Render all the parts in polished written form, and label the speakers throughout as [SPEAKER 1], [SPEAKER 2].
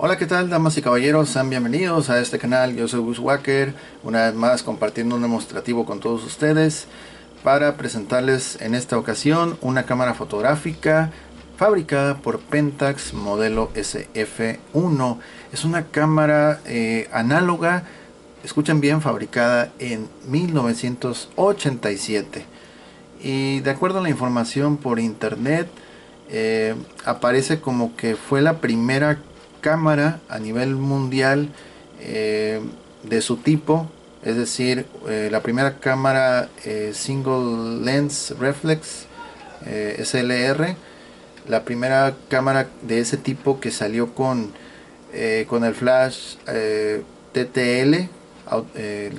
[SPEAKER 1] Hola, ¿qué tal, damas y caballeros? Sean bienvenidos a este canal. Yo soy Bushwhacker, una vez más compartiendo un demostrativo con todos ustedes para presentarles en esta ocasión una cámara fotográfica fabricada por Pentax modelo SF1. Es una cámara análoga, escuchen bien, fabricada en 1987. Y de acuerdo a la información por internet, aparece como que fue la primera cámara a nivel mundial de su tipo, es decir, la primera cámara Single Lens Reflex SLR, la primera cámara de ese tipo que salió con el flash TTL,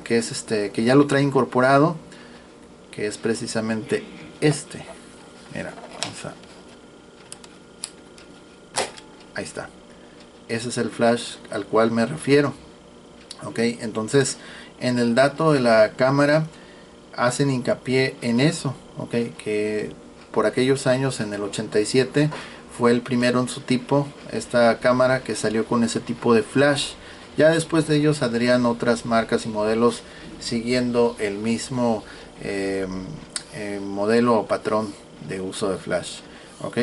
[SPEAKER 1] que es que ya lo trae incorporado, que es precisamente este. Mira, ahí está. Ese es el flash al cual me refiero. Ok, entonces en el dato de la cámara hacen hincapié en eso. Ok, que por aquellos años, en el 87, fue el primero en su tipo, esta cámara que salió con ese tipo de flash. Ya después de ellos saldrían otras marcas y modelos siguiendo el mismo modelo o patrón de uso de flash. Ok,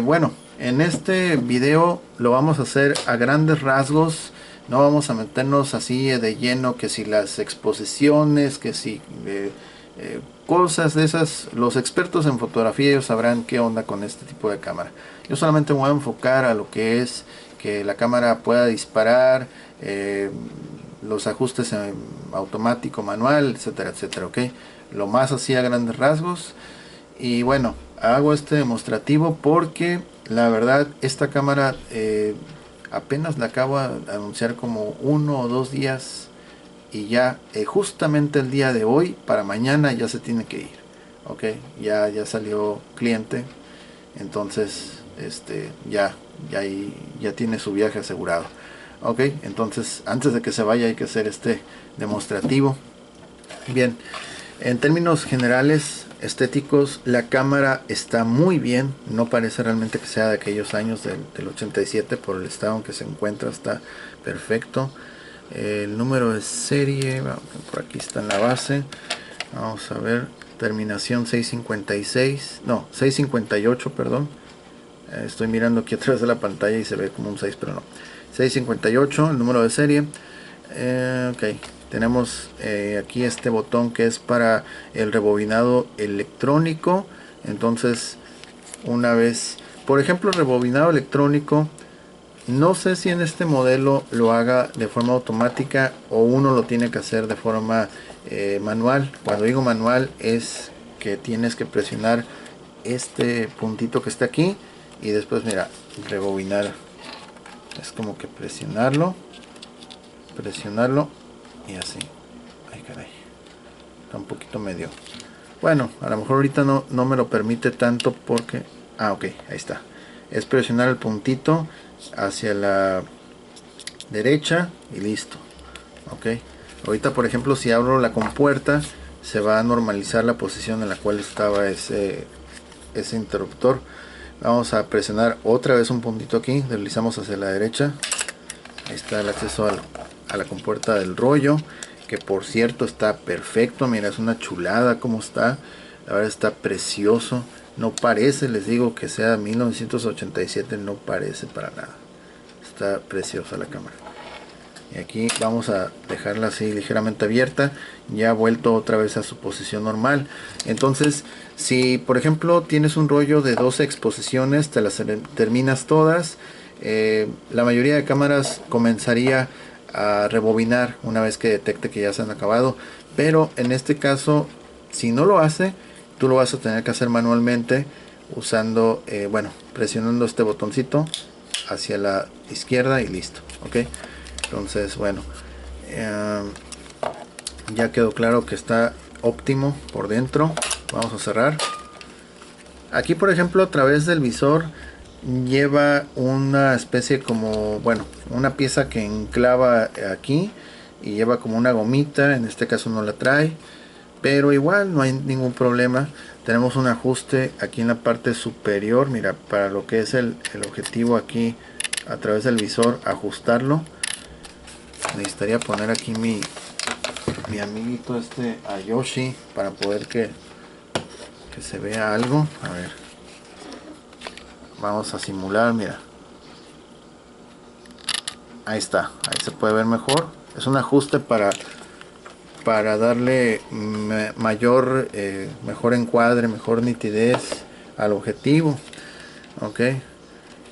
[SPEAKER 1] bueno, en este video lo vamos a hacer a grandes rasgos. No vamos a meternos así de lleno, que si las exposiciones, que si cosas de esas. Los expertos en fotografía, ellos sabrán qué onda con este tipo de cámara. Yo solamente me voy a enfocar a lo que es que la cámara pueda disparar, los ajustes en automático, manual, etcétera, etcétera. Ok, lo más así a grandes rasgos. Y bueno, hago este demostrativo porque la verdad esta cámara apenas la acabo de anunciar como 1 o 2 días, y ya justamente el día de hoy para mañana ya se tiene que ir. Ok, ya salió cliente, entonces ya tiene su viaje asegurado. Ok, entonces antes de que se vaya hay que hacer este demostrativo. Bien, en términos generales estéticos, la cámara está muy bien. No parece realmente que sea de aquellos años del 87, por el estado en que se encuentra, está perfecto. El número de serie, por aquí está en la base. Vamos a ver, terminación 656, no, 658, perdón. Estoy mirando aquí atrás de la pantalla y se ve como un 6, pero no. 658, el número de serie. Ok, tenemos aquí este botón que es para el rebobinado electrónico. Entonces, una vez, por ejemplo, rebobinado electrónico, no sé si en este modelo lo haga de forma automática o uno lo tiene que hacer de forma manual. Cuando digo manual es que tienes que presionar este puntito que está aquí y después, mira, rebobinar. Es como que presionarlo y así. Ay, caray, está un poquito medio. Bueno, a lo mejor ahorita no me lo permite tanto porque... ok, ahí está. Es presionar el puntito hacia la derecha y listo. Ok, ahorita por ejemplo si abro la compuerta se va a normalizar la posición en la cual estaba ese interruptor. Vamos a presionar otra vez un puntito aquí, deslizamos hacia la derecha. Ahí está el acceso a la compuerta del rollo, que por cierto está perfecto. Mira, es una chulada como está. La verdad está precioso. No parece, les digo, que sea 1987, no parece para nada. Está preciosa la cámara. Y aquí vamos a dejarla así ligeramente abierta, ya ha vuelto otra vez a su posición normal. Entonces, si por ejemplo tienes un rollo de 12 exposiciones, te las terminas todas, la mayoría de cámaras comenzaría a rebobinar una vez que detecte que ya se han acabado. Pero en este caso, si no lo hace, tú lo vas a tener que hacer manualmente usando, presionando este botoncito hacia la izquierda y listo. Ok, entonces bueno, ya quedó claro que está óptimo por dentro. Vamos a cerrar. Aquí por ejemplo a través del visor lleva una especie como, bueno, una pieza que enclava aquí y lleva como una gomita. En este caso no la trae, pero igual no hay ningún problema. Tenemos un ajuste aquí en la parte superior, mira, para lo que es el objetivo aquí a través del visor ajustarlo. Necesitaría poner aquí mi amiguito a Yoshi para poder que se vea algo. A ver, vamos a simular, mira, ahí está, ahí se puede ver mejor. Es un ajuste para darle mejor encuadre, mejor nitidez al objetivo. Ok,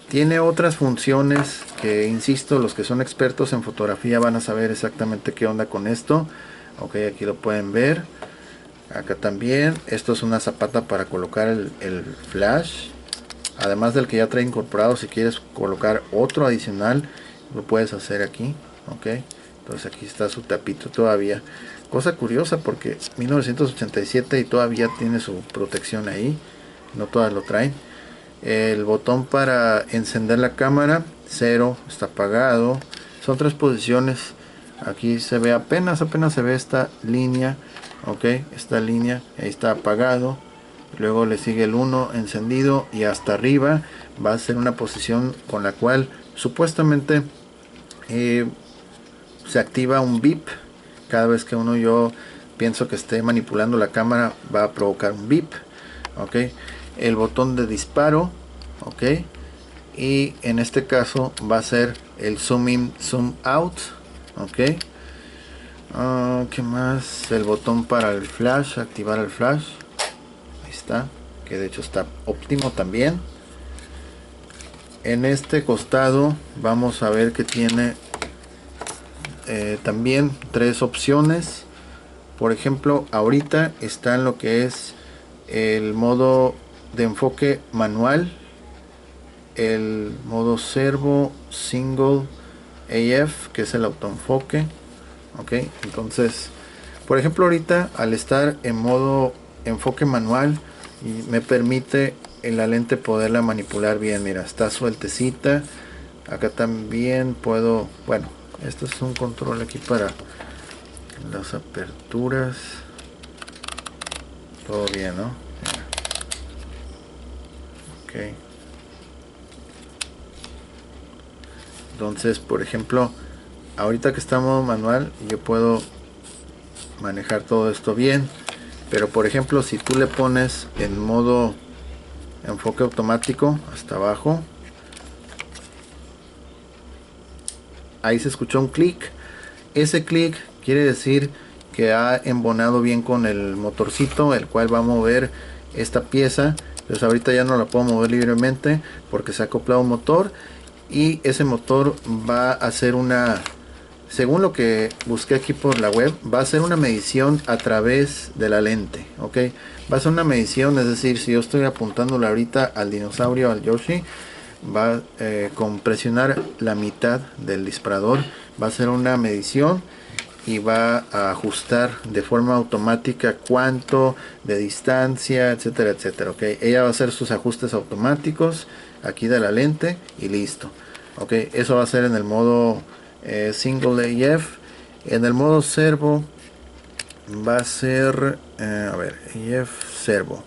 [SPEAKER 1] tiene otras funciones que, insisto, los que son expertos en fotografía van a saber exactamente qué onda con esto. Ok, aquí lo pueden ver. Acá también, esto es una zapata para colocar el flash, además del que ya trae incorporado. Si quieres colocar otro adicional, lo puedes hacer aquí. Ok, entonces aquí está su tapito todavía, cosa curiosa porque 1987 y todavía tiene su protección ahí, no todas lo traen. El botón para encender la cámara, 0, está apagado. Son 3 posiciones. Aquí se ve apenas se ve esta línea. Ok, esta línea, ahí está apagado. Luego le sigue el 1 encendido y hasta arriba va a ser una posición con la cual supuestamente se activa un beep. Cada vez que yo pienso que esté manipulando la cámara, va a provocar un beep. Ok, el botón de disparo. Ok, y en este caso va a ser el zoom in, zoom out. Ok, ¿qué más? El botón para el flash, activar el flash. Ahí está, que de hecho está óptimo también. En este costado vamos a ver que tiene también 3 opciones. Por ejemplo, ahorita está en lo que es el modo de enfoque manual, el modo servo, single, AF, que es el autoenfoque. Ok, entonces, por ejemplo, ahorita al estar en modo enfoque manual, me permite en la lente poderla manipular bien. Mira, está sueltecita. Acá también puedo, bueno, esto es un control aquí para las aperturas. Todo bien, ¿no? Ok. Entonces, por ejemplo, ahorita que estamos manual, yo puedo manejar todo esto bien. Pero por ejemplo, si tú le pones en modo enfoque automático hasta abajo, ahí se escuchó un clic. Ese clic quiere decir que ha embonado bien con el motorcito, el cual va a mover esta pieza. Pues ahorita ya no la puedo mover libremente porque se ha acoplado un motor, y ese motor va a hacer una, según lo que busqué aquí por la web, va a hacer una medición a través de la lente. Ok, va a hacer una medición, es decir, si yo estoy apuntándole ahorita al dinosaurio, al Yoshi, va con presionar la mitad del disparador, va a hacer una medición y va a ajustar de forma automática cuánto de distancia, etcétera, etcétera. Ok, ella va a hacer sus ajustes automáticos aquí de la lente y listo. Ok, eso va a ser en el modo single AF. En el modo servo va a ser a ver, AF servo.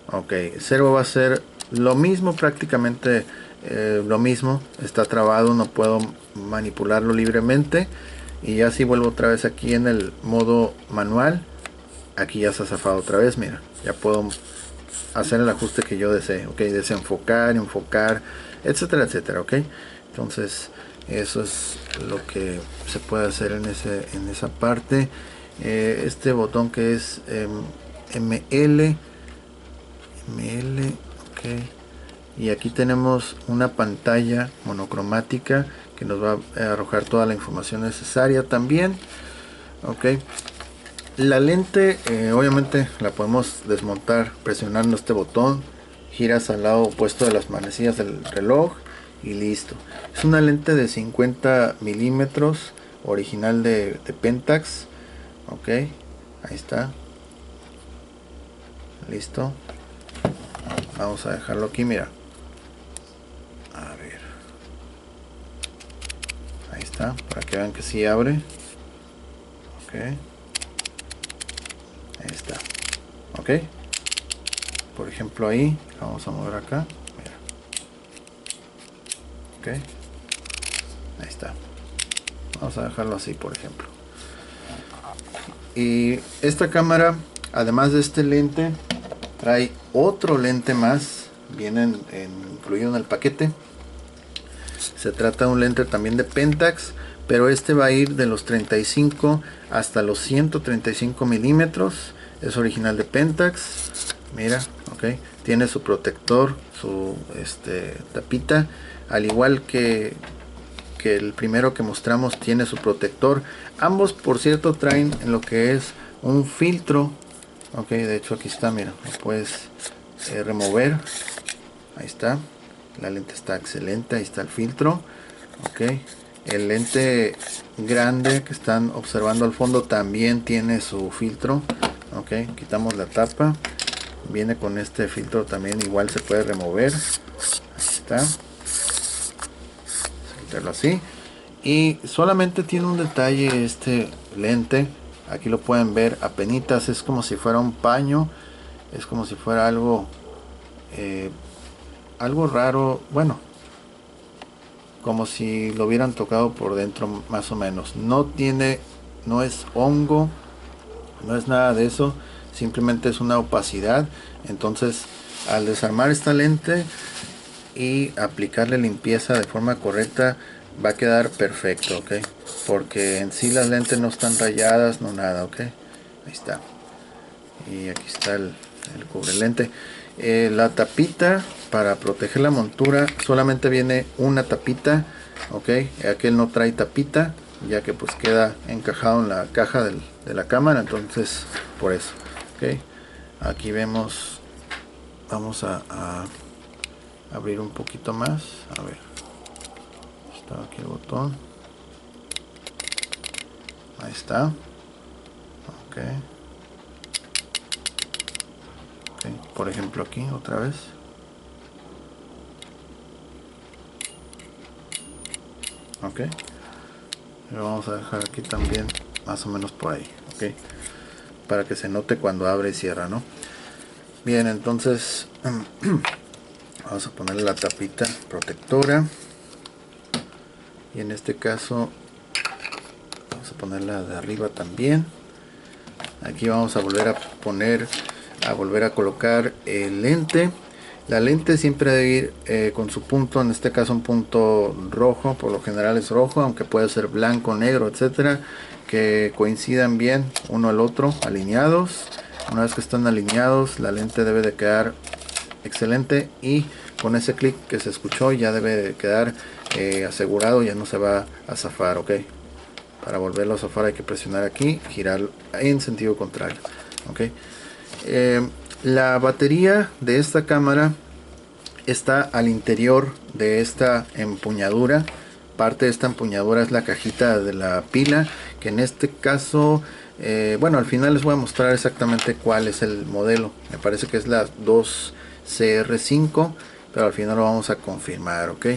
[SPEAKER 1] Ok, servo va a ser lo mismo, prácticamente lo mismo. Está trabado, no puedo manipularlo libremente. Y ya si vuelvo otra vez aquí en el modo manual, aquí ya se ha zafado otra vez. Mira, ya puedo hacer el ajuste que yo desee. Ok, desenfocar, enfocar, etcétera, etcétera. Ok, entonces eso es lo que se puede hacer en esa parte. Este botón que es ML, ok, y aquí tenemos una pantalla monocromática que nos va a arrojar toda la información necesaria también. Ok, la lente obviamente la podemos desmontar presionando este botón. Giras al lado opuesto de las manecillas del reloj y listo. Es una lente de 50 milímetros original de Pentax. Ok, ahí está, listo. Vamos a dejarlo aquí, mira. A ver, ahí está, para que vean que sí abre. Ok, ahí está. Ok, por ejemplo ahí, vamos a mover acá. Mira. Ok, Ahí está. Vamos a dejarlo así, por ejemplo. Y esta cámara, además de este lente, trae otro lente más. Vienen incluido en el paquete. Se trata de un lente también de Pentax, pero este va a ir de los 35 hasta los 135 milímetros. Es original de Pentax. Mira, ok. Tiene su protector, su tapita, al igual que el primero que mostramos tiene su protector. Ambos, por cierto, traen lo que es un filtro. Ok, de hecho aquí está, mira, lo puedes remover. Ahí está. La lente está excelente, ahí está el filtro. Ok, el lente grande que están observando al fondo también tiene su filtro. Ok, quitamos la tapa. Viene con este filtro también, igual se puede remover. Ahí está. Quitarlo así. Y solamente tiene un detalle este lente. Aquí lo pueden ver apenitas, es como si fuera un paño. Es como si fuera algo algo raro, bueno, como si lo hubieran tocado por dentro más o menos. No es hongo, no es nada de eso, simplemente es una opacidad. Entonces, al desarmar esta lente y aplicarle limpieza de forma correcta, va a quedar perfecto, ok, porque en sí las lentes no están rayadas, no nada, ok. Ahí está. Y aquí está el cubrelente. La tapita para proteger la montura solamente viene una tapita, ok. Aquel no trae tapita, ya que pues queda encajado en la caja de la cámara, entonces por eso, ok. Aquí vemos, vamos a abrir un poquito más, a ver, está aquí el botón, ahí está, ok. Por ejemplo aquí otra vez, ok, lo vamos a dejar aquí también más o menos por ahí, ok, para que se note cuando abre y cierra, ¿no? Bien, entonces vamos a ponerle la tapita protectora y en este caso vamos a ponerla de arriba también. Aquí vamos a volver a volver a colocar el lente. La lente siempre debe ir con su punto, en este caso un punto rojo, por lo general es rojo, aunque puede ser blanco, negro, etcétera, que coincidan bien uno al otro, alineados. Una vez que están alineados, la lente debe de quedar excelente y con ese clic que se escuchó ya debe de quedar asegurado, ya no se va a zafar, ok. Para volverlo a zafar hay que presionar aquí, girar en sentido contrario, ok. La batería de esta cámara está al interior de esta empuñadura. Parte de esta empuñadura es la cajita de la pila, que en este caso, bueno, al final les voy a mostrar exactamente cuál es el modelo. Me parece que es la 2CR5, pero al final lo vamos a confirmar, ok.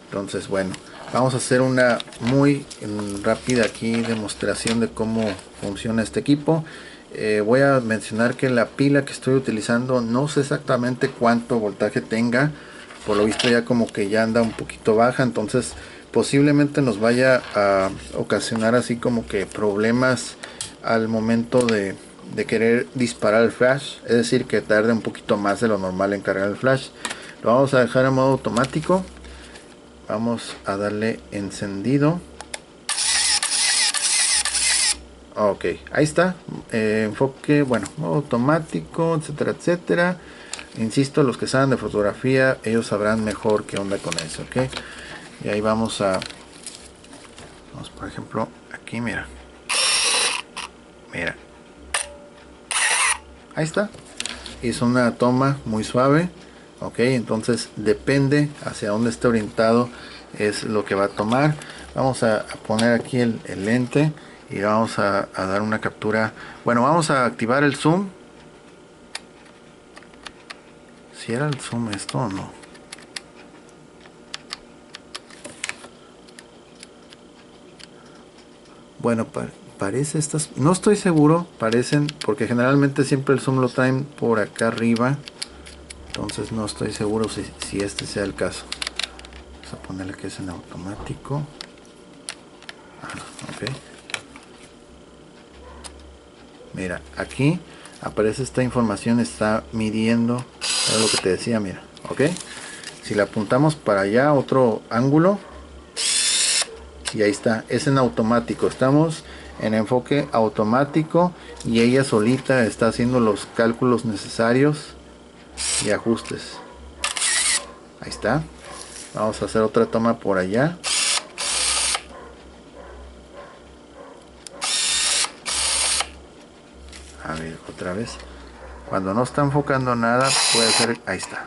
[SPEAKER 1] Entonces, bueno, vamos a hacer una muy rápida aquí demostración de cómo funciona este equipo. Voy a mencionar que la pila que estoy utilizando no sé exactamente cuánto voltaje tenga, por lo visto ya como que ya anda un poquito baja, entonces posiblemente nos vaya a ocasionar así como que problemas al momento de querer disparar el flash, es decir que tarde un poquito más de lo normal en cargar el flash. Lo vamos a dejar en modo automático, vamos a darle encendido. Ok, ahí está, enfoque, bueno, modo automático, etcétera, etcétera. Insisto, los que saben de fotografía, ellos sabrán mejor qué onda con eso, ok. Y ahí vamos por ejemplo, aquí, mira. Mira. Ahí está. Hizo una toma muy suave, ok, entonces depende hacia dónde esté orientado, es lo que va a tomar. Vamos a poner aquí el lente. Y vamos a dar una captura. Bueno, vamos a activar el zoom. Si era el zoom esto o no. Bueno, parece estas. No estoy seguro. Parecen. Porque generalmente siempre el zoom lo traen por acá arriba. Entonces no estoy seguro si este sea el caso. Vamos a ponerle que es en automático. Ok. Mira, aquí aparece esta información, está midiendo, es lo que te decía, mira, ok. Si la apuntamos para allá, otro ángulo, y ahí está, es en automático, estamos en enfoque automático y ella solita está haciendo los cálculos necesarios y ajustes. Ahí está. Vamos a hacer otra toma por allá. A ver, otra vez. Cuando no está enfocando nada, puede ser... Ahí está.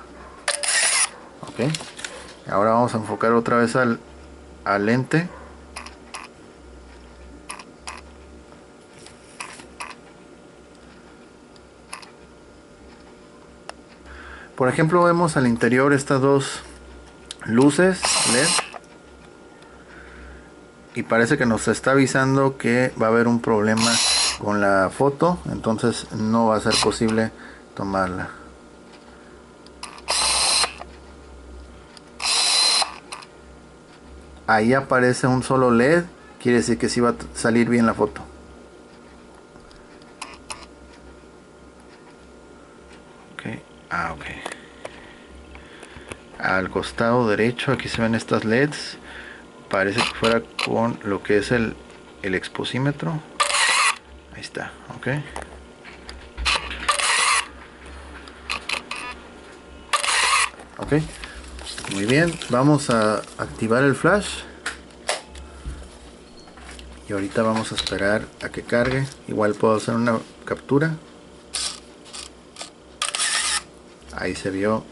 [SPEAKER 1] Ok. Ahora vamos a enfocar otra vez al lente. Por ejemplo, vemos al interior estas dos luces LED. Y parece que nos está avisando que va a haber un problema con la foto. Entonces no va a ser posible tomarla. Ahí aparece un solo LED. Quiere decir que sí va a salir bien la foto. Ok. Ok. Al costado derecho aquí se ven estas LEDs. Parece que fuera con lo que es el exposímetro. Ahí está. Ok. Ok. Muy bien. Vamos a activar el flash. Y ahorita vamos a esperar a que cargue. Igual puedo hacer una captura. Ahí se vio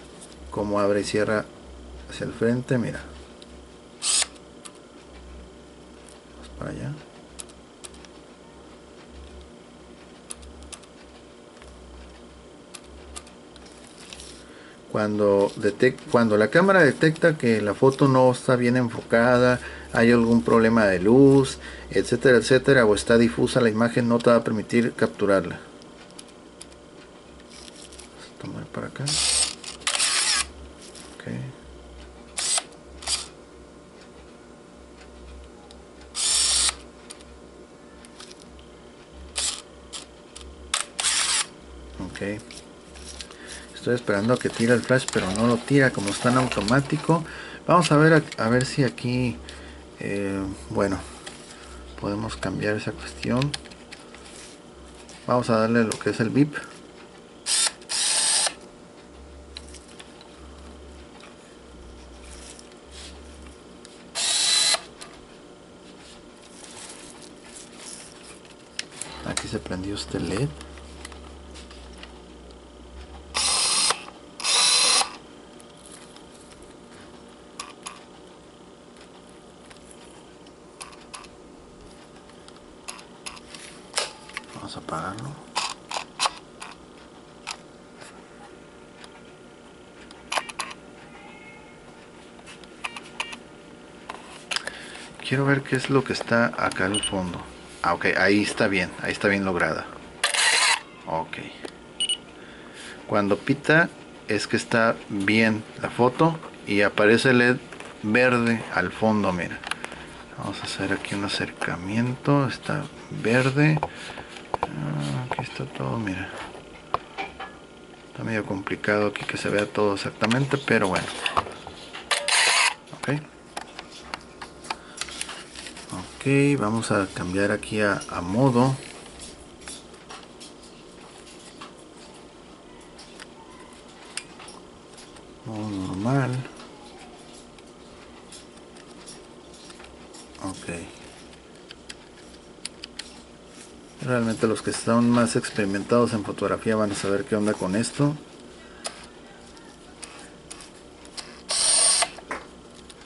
[SPEAKER 1] cómo abre y cierra hacia el frente. Mira. Vamos para allá. Cuando la cámara detecta que la foto no está bien enfocada, hay algún problema de luz, etcétera, etcétera, o está difusa la imagen, no te va a permitir capturarla. Vamos a tomar para acá. Okay. Ok. Estoy esperando a que tire el flash, pero no lo tira, como está en automático. Vamos a ver si aquí, bueno, podemos cambiar esa cuestión. Vamos a darle lo que es el bip. Aquí se prendió este LED. Vamos a apagarlo. Quiero ver qué es lo que está acá al fondo. Ah, ok, ahí está bien lograda. Ok. Cuando pita es que está bien la foto y aparece el LED verde al fondo, mira. Vamos a hacer aquí un acercamiento. Está verde. Aquí está todo, mira. Está medio complicado aquí que se vea todo exactamente, pero bueno. Ok. Ok, vamos a cambiar aquí a modo. Modo normal. Ok. Realmente los que están más experimentados en fotografía van a saber qué onda con esto.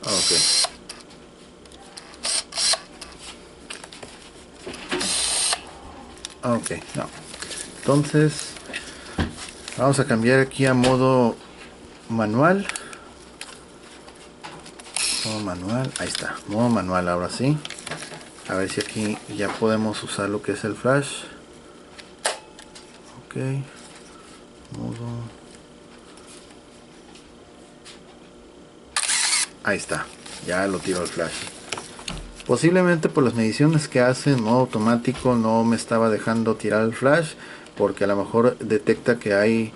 [SPEAKER 1] Ok. Ok, no. Entonces, vamos a cambiar aquí a modo manual. Modo manual, ahí está. Modo manual, ahora sí. A ver si aquí ya podemos usar lo que es el flash. Ok. Modo. Ahí está. Ya lo tiro el flash. Posiblemente por las mediciones que hace en modo automático no me estaba dejando tirar el flash, porque a lo mejor detecta que hay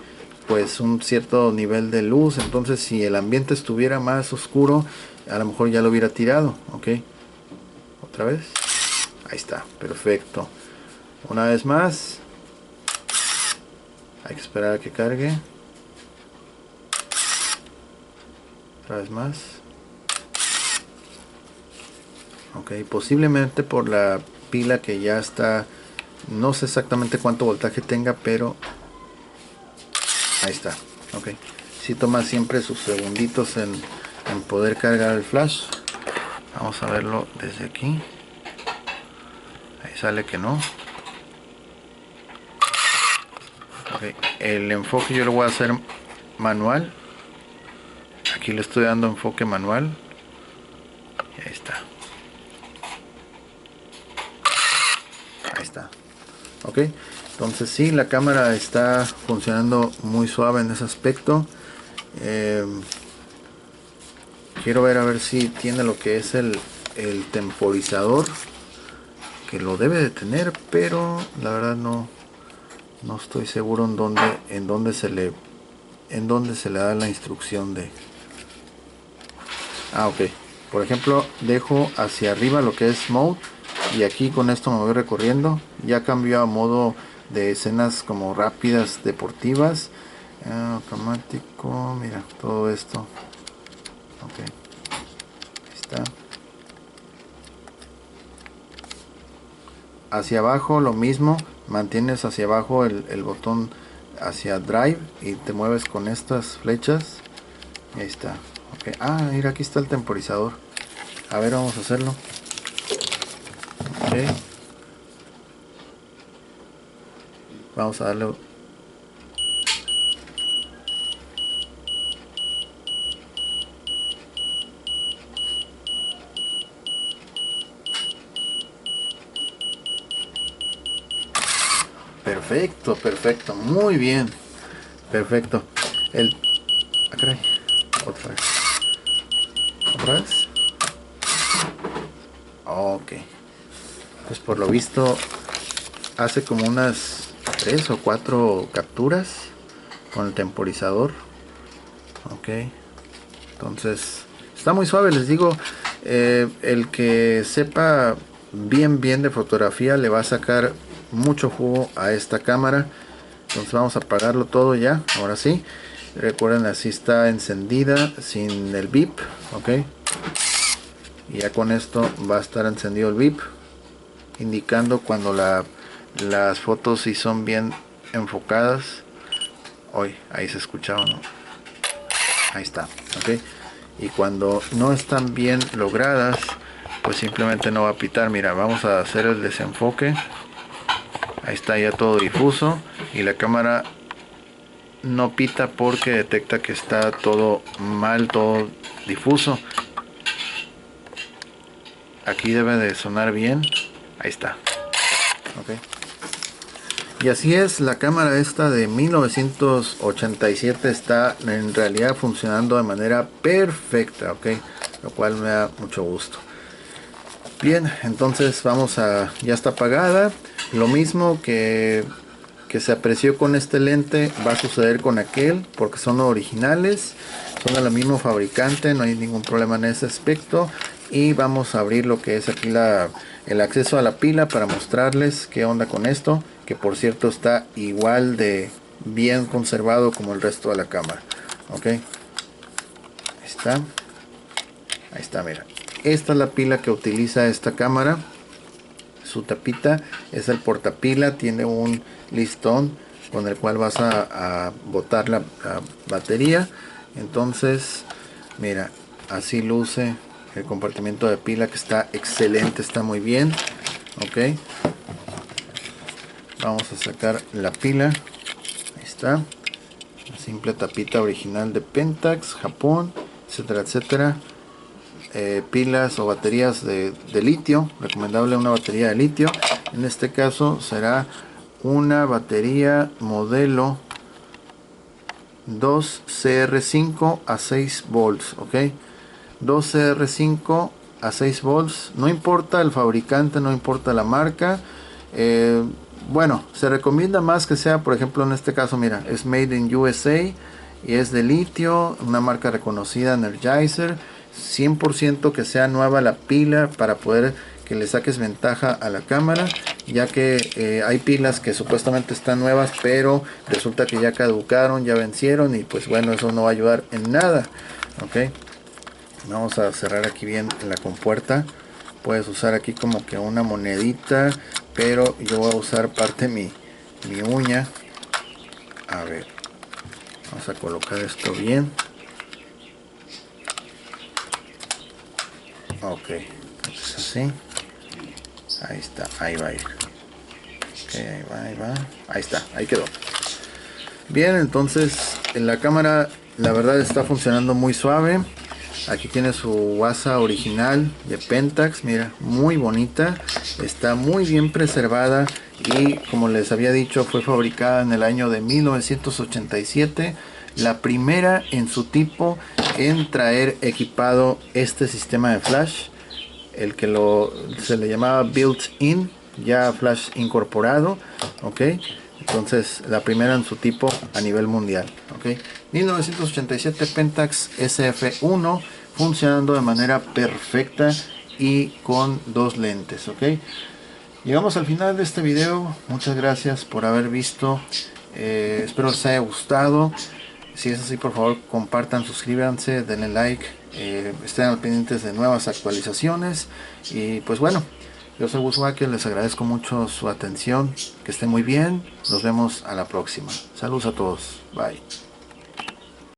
[SPEAKER 1] pues un cierto nivel de luz. Entonces si el ambiente estuviera más oscuro, a lo mejor ya lo hubiera tirado. Ok, otra vez, ahí está, perfecto. Una vez más, hay que esperar a que cargue. Otra vez más. Ok, posiblemente por la pila que ya está, no sé exactamente cuánto voltaje tenga, pero ahí está. Ok, si toma siempre sus segunditos en poder cargar el flash. Vamos a verlo desde aquí. Ahí sale que no. Ok, el enfoque yo lo voy a hacer manual. Aquí le estoy dando enfoque manual. Y ahí está. Ahí está. Ok, entonces sí, la cámara está funcionando muy suave en ese aspecto. Quiero ver a ver si tiene lo que es el temporizador, que lo debe de tener, pero la verdad no estoy seguro en dónde se le da la instrucción de. Ok, por ejemplo, dejo hacia arriba lo que es mode, y aquí con esto me voy recorriendo. Ya cambió a modo de escenas como rápidas, deportivas, automático. Mira, todo esto. Ok, ahí está. Hacia abajo lo mismo, mantienes hacia abajo el botón hacia drive y te mueves con estas flechas. Ahí está. Okay. Mira, aquí está el temporizador. A ver, vamos a hacerlo. Okay. Vamos a darle. Perfecto, perfecto, muy bien. Perfecto. El. Caray. Otra vez. Otra vez. Ok. Pues por lo visto hace como unas 3 o 4 capturas con el temporizador. Ok. Entonces está muy suave, les digo. El que sepa bien de fotografía le va a sacar mucho jugo a esta cámara. Entonces vamos a apagarlo todo ya. Ahora sí, recuerden, así está encendida sin el bip. Ok, y ya con esto va a estar encendido el bip, indicando cuando las fotos sí son bien enfocadas. Hoy ahí se escucha o no. Ahí está. Ok, y cuando no están bien logradas, pues simplemente no va a pitar. Mira, vamos a hacer el desenfoque. Ahí está ya todo difuso y la cámara no pita porque detecta que está todo mal, todo difuso. Aquí debe de sonar bien. Ahí está. Ok, y así es, la cámara esta de 1987 está en realidad funcionando de manera perfecta. Ok, lo cual me da mucho gusto. Bien, entonces vamos a, ya está apagada. Lo mismo que se apreció con este lente va a suceder con aquel, porque son originales, son de la mismo fabricante, no hay ningún problema en ese aspecto. Y vamos a abrir lo que es aquí el acceso a la pila para mostrarles qué onda con esto, que por cierto está igual de bien conservado como el resto de la cámara. Ok, ahí está, mira. Esta es la pila que utiliza esta cámara. Su tapita es el portapila, tiene un listón con el cual vas a botar la batería. Entonces, mira, así luce el compartimiento de pila, que está excelente, está muy bien. Ok, vamos a sacar la pila. Ahí está, la simple tapita original de Pentax, Japón, etcétera, etcétera. Pilas o baterías de litio, recomendable una batería de litio. En este caso será una batería modelo 2CR5 a 6 volts. Ok, 2CR5 a 6 volts. No importa el fabricante, no importa la marca. Bueno, se recomienda más que sea, por ejemplo, en este caso, mira, es Made in USA y es de litio, una marca reconocida, Energizer. 100% que sea nueva la pila para poder que le saques ventaja a la cámara, ya que hay pilas que supuestamente están nuevas, pero resulta que ya caducaron, ya vencieron, y pues bueno, eso no va a ayudar en nada. Ok, vamos a cerrar aquí bien la compuerta. Puedes usar aquí como que una monedita, pero yo voy a usar parte de mi uña. A ver, vamos a colocar esto bien. Ok, entonces así. Ahí está, ahí va a ir. Ok, ahí va, ahí va. Ahí está, ahí quedó. Bien, entonces en la cámara la verdad está funcionando muy suave. Aquí tiene su asa original de Pentax, mira, muy bonita, está muy bien preservada y como les había dicho fue fabricada en el año de 1987, la primera en su tipo en traer equipado este sistema de flash, el que se le llamaba built-in, ya flash incorporado, ok. Entonces la primera en su tipo a nivel mundial, ok. 1987 Pentax SF1 funcionando de manera perfecta y con dos lentes, ok. Llegamos al final de este video. Muchas gracias por haber visto. Espero les haya gustado. Si es así, por favor compartan, suscríbanse, denle like, estén al pendientes de nuevas actualizaciones. Y pues bueno, yo soy Buswacker, les agradezco mucho su atención, que estén muy bien, nos vemos a la próxima. Saludos a todos, bye.